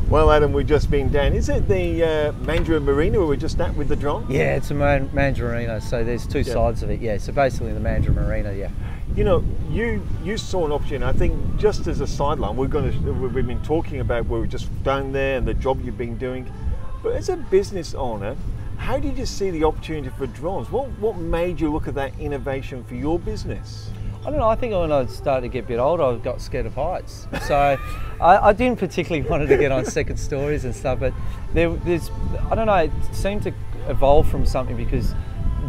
Well, Adam, we've just been down. Is it the Mandurah Marina where we're just at with the drone? Yeah, it's a Mandurah Marina, so there's two sides of it. Yeah, so basically the Mandurah Marina, yeah. You know, you saw an opportunity. I think just as a sideline, we've been talking about where we're just down there and the job you've been doing. But as a business owner, how did you see the opportunity for drones? What made you look at that innovation for your business? I don't know, I think when I started to get a bit older, I got scared of heights. So I didn't particularly want to get on second stories and stuff, but there's, I don't know, it seemed to evolve from something because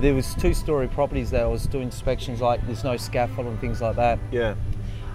there was two-story properties that I was doing inspections, like there's no scaffold and things like that. Yeah.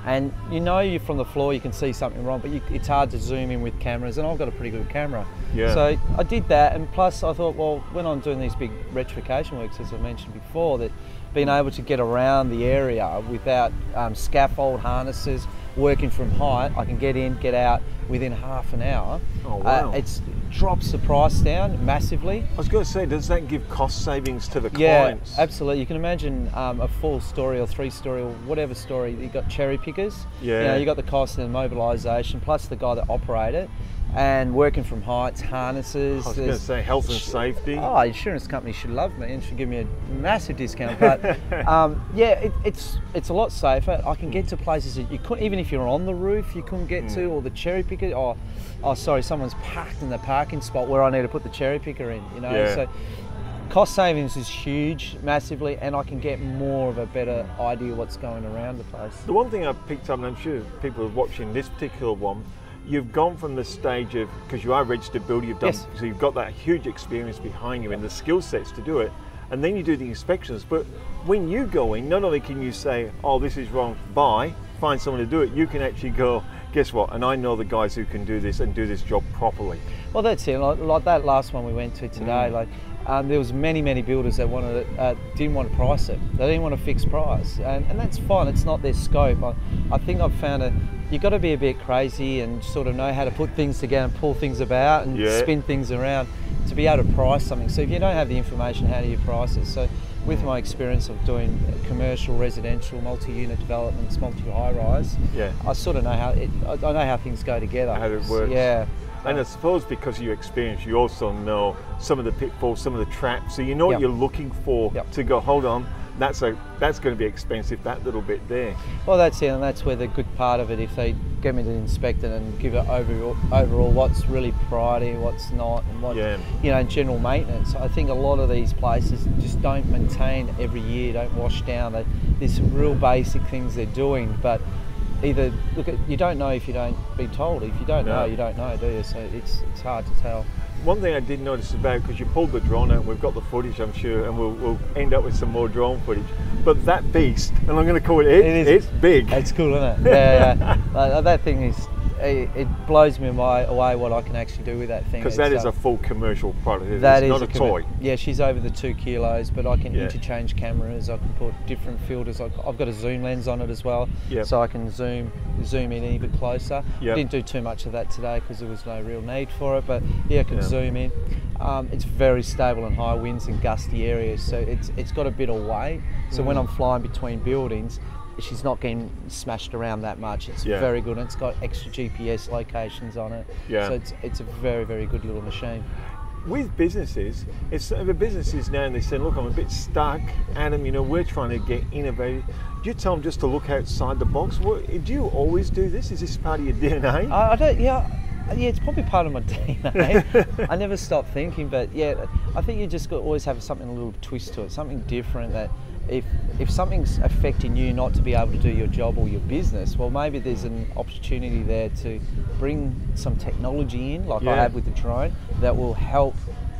And you know, you from the floor you can see something wrong, but it's hard to zoom in with cameras, and I've got a pretty good camera. Yeah. So I did that, and plus I thought, well, when I'm doing these big rectification works, as I mentioned before, that being able to get around the area without scaffold harnesses, working from height, I can get in, get out within half an hour. Oh, wow. It drops the price down massively. I was going to say, does that give cost savings to the Yeah, clients? absolutely. You can imagine a 4-story or 3-story or whatever story, you've got cherry pickers. Yeah. You know, you got the cost and mobilisation, plus the guy that operate it, and working from heights, harnesses. I was going to say health and safety. Oh, insurance companies should love me and should give me a massive discount. But yeah, it's a lot safer. I can get to places that you couldn't, even if you're on the roof, you couldn't get to, or the cherry picker. Oh, sorry, someone's parked in the parking spot where I need to put the cherry picker in. You know, Yeah. so cost savings is huge, massively, and I can get more of a better idea what's going around the place. The one thing I picked up, and I'm sure people are watching this particular one, you've gone from the stage of, because you are a registered builder, you've done, Yes. so you've got that huge experience behind you and the skill sets to do it, and then you do the inspections. But when you go in, not only can you say, oh, this is wrong, find someone to do it, you can actually go, guess what, and I know the guys who can do this and do this job properly. Well, that's it. Like that last one we went to today, there was many builders that didn't want to price it. They didn't want a fixed price, and that's fine. It's not their scope. I think I've found you've got to be a bit crazy and sort of know how to put things together and pull things about and spin things around to be able to price something. So if you don't have the information, how do you price it? So with my experience of doing commercial, residential, multi-unit developments, multi-high-rise, I sort of know how I know how things go together. How it works. Yeah. And I suppose because of your experience, you also know some of the pitfalls, some of the traps, so you know what you're looking for to go, hold on, that's going to be expensive, that little bit there. Well, that's it, and that's where the good part of it, if they get me to inspect it and give it overall what's really priority, what's not, and what, you know, general maintenance. I think a lot of these places just don't maintain every year, don't wash down. There's some real basic things they're doing, but either you don't know if you don't be told. If you don't know, you don't know, do you? So it's hard to tell. One thing I did notice about, because you pulled the drone out, we've got the footage, I'm sure, and we'll end up with some more drone footage. But that beast, and I'm going to call it's big. It's cool, isn't it? Yeah. That thing is, it blows me away what I can actually do with that thing. Because that is a full commercial product, it's not a toy. Yeah, she's over the 2 kilos, but I can interchange cameras, I can put different filters. I've got a zoom lens on it as well, so I can zoom in even closer. I didn't do too much of that today because there was no real need for it, but yeah, I can zoom in. It's very stable in high winds and gusty areas, so it's got a bit of weight. So when I'm flying between buildings, she's not getting smashed around that much. It's very good, and it's got extra GPS locations on it. So it's a very good little machine. With businesses, if the businesses now and they say, look, I'm a bit stuck, Adam, you know, we're trying to get innovative. Do you tell them just to look outside the box? Do you always do this? Is this part of your DNA? I don't, yeah, it's probably part of my DNA. I never stop thinking, but yeah, I think you just got to always have something, a little twist to it, something different that if something's affecting you not to be able to do your job or your business, well, maybe there's an opportunity there to bring some technology in, like I have with the drone, that will help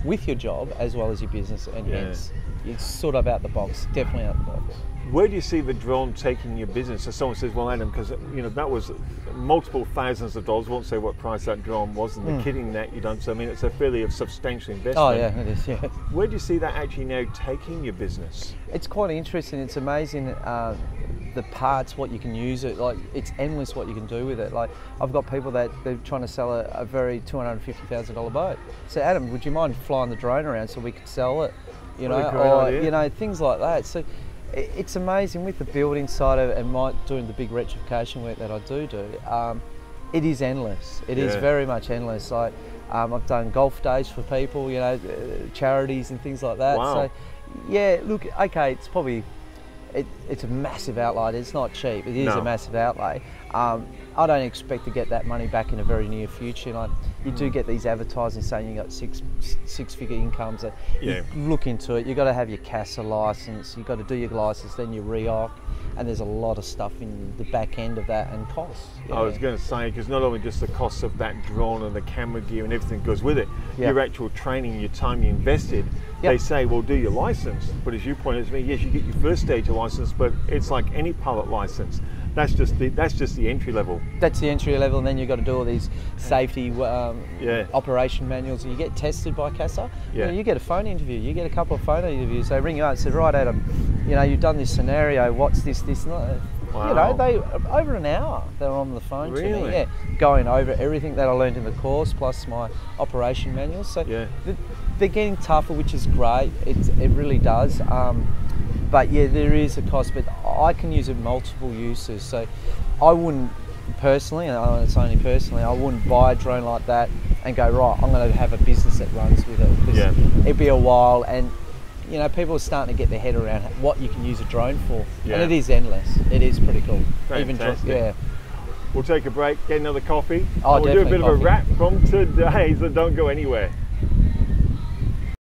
with your job as well as your business, and hence it's sort of out the box, definitely out the box. Where do you see the drone taking your business? So someone says, well, Adam, because you know that was multiple thousands of dollars, won't say what price that drone was, and the kitting that you've done, so I mean it's a fairly substantial investment. Oh yeah, it is, yeah. Where do you see that actually now taking your business? It's quite interesting, it's amazing the parts, what you can use it, like it's endless what you can do with it. Like I've got people that they're trying to sell a very $250,000 boat. So Adam, would you mind flying the drone around so we could sell it? You know, or you know, things like that. So it's amazing with the building side of it and doing the big rectification work that I do. it is endless. It is very much endless. Like I've done golf days for people, you know, charities and things like that. Wow. So yeah, look, okay, it's probably it's a massive outlay. It's not cheap. It is a massive outlay. I don't expect to get that money back in a very near future. Like you do get these advertising saying you got six-figure incomes. That you look into it. You got to have your CASA license. You got to do your license, then your REOC, and there's a lot of stuff in the back end of that and costs. I was going to say, because not only just the cost of that drone and the camera gear and everything that goes with it, your actual training, your time you invested. They say, well, do your license, but as you pointed out to me, yes, you get your first stage of license, but it's like any pilot license. That's just the entry level. That's the entry level, and then you've got to do all these safety operation manuals, and you get tested by CASA. You know, you get a phone interview. You get a couple of phone interviews. They ring you up and say, right, Adam, you know, you've done this scenario. What's this, and that? Wow. You know, they over an hour they're on the phone to me, going over everything that I learned in the course plus my operation manuals. So they're getting tougher, which is great. It really does. But yeah, there is a cost, but I can use it in multiple uses. So I wouldn't personally, and it's only personally, I wouldn't buy a drone like that and go, right, I'm going to have a business that runs with it. Because it'd be a while, and you know, people are starting to get their head around what you can use a drone for, and it is endless. It is pretty cool. Fantastic. We'll take a break, get another coffee. Oh, we'll do a bit of a wrap from today, so don't go anywhere.